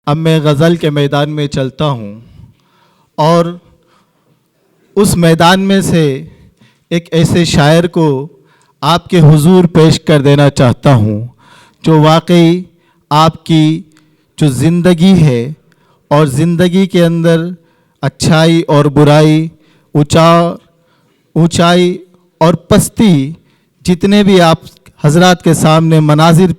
अब मैं गज़ल के मैदान में चलता हूँ और उस मैदान में से एक ऐसे शायर को आपके हुजूर पेश कर देना चाहता हूँ जो वाकई आपकी जो ज़िंदगी है और ज़िंदगी के अंदर अच्छाई और बुराई, ऊंचाई और पस्ती, जितने भी आप हजरात के सामने मनाजिर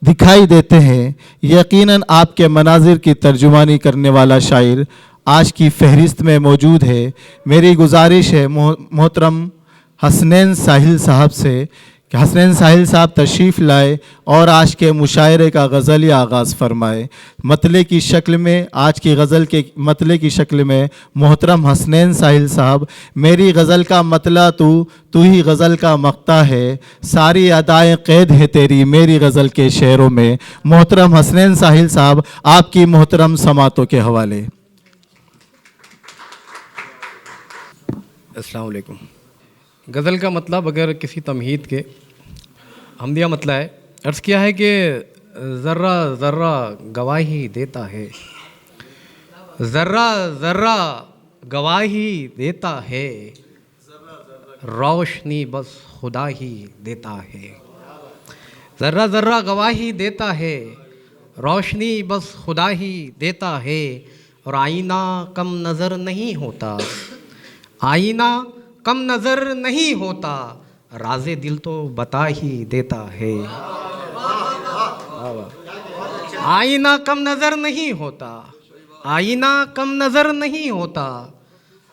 दिखाई देते हैं, यकीनन आपके मनाजिर की तर्जुमानी करने वाला शायर आज की फहरिस्त में मौजूद है। मेरी गुजारिश है मोहतरम हसनैन साहिल साहब से कि हसनैन साहिल साहब तशरीफ़ लाए और आज के मुशायरे का गज़ली आगाज़ फरमाए। मतले की शक्ल में, आज की गज़ल के मतले की शक्ल में मोहतरम हसनैन साहिल साहब, मेरी गज़ल का मतला तू ही गज़ल का मक्ता है, सारी अदाएँ क़ैद है तेरी मेरी गज़ल के शेरों में। मोहतरम हसनैन साहिल साहब, आपकी मोहतरम समातों के हवाले। अस्सलाम वालेकुम। गज़ल का मतलब अगर किसी तमहीद के हमदिया मतला है, अर्ज़ किया है कि ज़र्रा ज़र्रा गवाही देता है, ज़र्रा ज़र्रा गवाही देता है, रोशनी बस खुदा ही देता है। ज़र्रा ज़र्रा गवाही देता है, रोशनी बस खुदा ही देता है, और आईना कम नज़र नहीं होता, आईना कम नज़र नहीं होता, राज़े दिल तो बता ही देता है। आईना कम नज़र नहीं होता, आईना कम नज़र नहीं होता,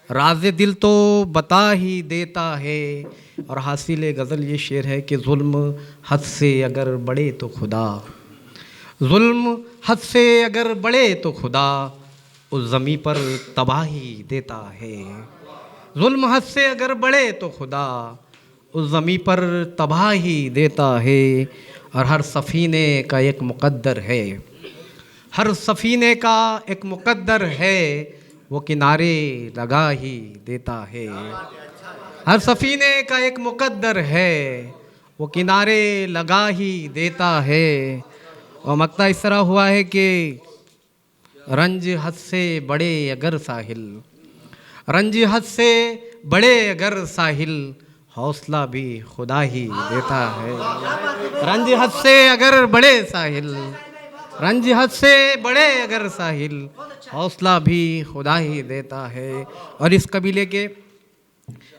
राज़े दिल तो बता ही देता है। और हासिल गज़ल ये शेर है कि जुल्म हद से अगर बढ़े तो खुदा, जुल्म हद से अगर बढ़े तो खुदा उस ज़मीं पर तबाही देता है। जुल्म हद से अगर बढ़े तो खुदा उस ज़मीं पर तबाही देता है। और हर सफ़ीने का एक मुक़द्दर है, हर सफ़ीने का एक मुक़द्दर है, वो किनारे लगा ही देता है। हर सफ़ीने का एक मुक़द्दर है, वो किनारे लगा ही देता है। और मक्ता इस तरह हुआ है कि रंज हद से बड़े अगर साहिल, रंज हद से बड़े अगर साहिल, हौसला भी खुदा ही देता है। रंज हद से अगर बड़े साहिल, रंज हद से बड़े अगर साहिल, हौसला भी खुदा ही देता है। और इस कबीले के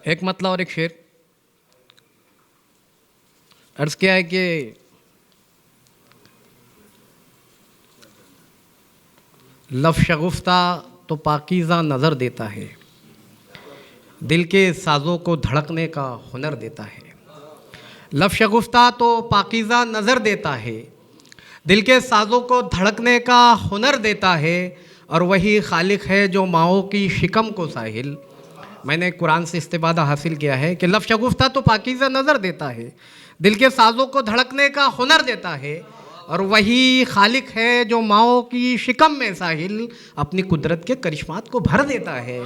एक मतला और एक शेर अर्ज़ किया है कि लफ़ शगुफ्ता तो पाकीज़ा नज़र देता है, दिल के साज़ों को धड़कने का हुनर देता है। लफ़ शगुफ्ता तो पाकीज़ा नज़र देता है, दिल के साज़ों को धड़कने का हुनर देता है, और वही खालिक है जो माओ की शिकम को साहिल। मैंने कुरान से इस्तिफादा हासिल किया है कि लफ़ शगुफ्ता तो पाकीज़ा नज़र देता है, दिल के साज़ों को धड़कने का हुनर देता है, और वही खालिक है जो माओ की शिकम में साहिल अपनी कुदरत के करिश्मात को भर देता है।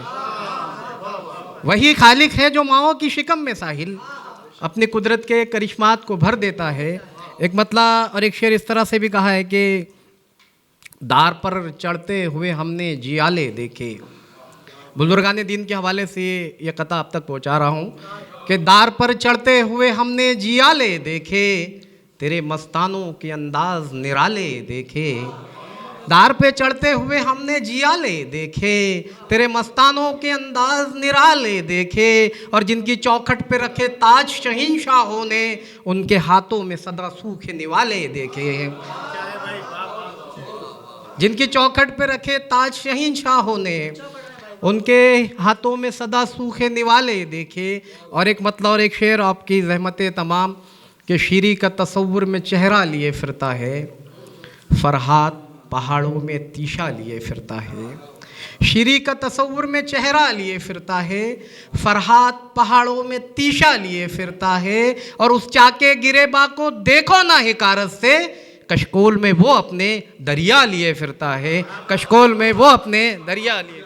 वही खालिक है जो माओ की शिकम में साहिल अपनी कुदरत के करिश्मात को भर देता है। एक मतला और एक शेर इस तरह से भी कहा है कि दार पर चढ़ते हुए हमने जियाले देखे। बुजुर्गान दीन के हवाले से ये कथा अब तक पहुँचा रहा हूँ कि दार पर चढ़ते हुए हमने जियाले देखे, तेरे मस्तानों के अंदाज निराले देखे। दार पे चढ़ते हुए हमने जियाले देखे, तेरे मस्तानों के अंदाज निराले देखे, और जिनकी चौखट पे रखे ताज शहींशाहों ने, उनके हाथों में सदा सूखे निवाले देखे। जिनकी चौखट पे रखे ताज शहींशाहों ने, उनके हाथों में सदा सूखे निवाले देखे। और एक मतलब और एक शेर आपकी ज़हमत तमाम कि शीरी का तसव्वुर में चेहरा लिए फिरता है, फरहाद पहाड़ों में तीशा लिए फिरता है। शीरी का तसव्वुर में चेहरा लिए फिरता है, फरहाद पहाड़ों में तीशा लिए फिरता है, और उस चाके गिरेबा को देखो ना हिकारत से, कशकोल में वो अपने दरिया लिए फिरता है, कशकोल में वो अपने दरिया लिए।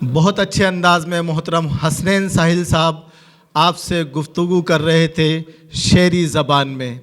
बहुत अच्छे अंदाज में मोहतरम हसनैन साहिल साहब आपसे गुफ्तगू कर रहे थे शेरी ज़बान में।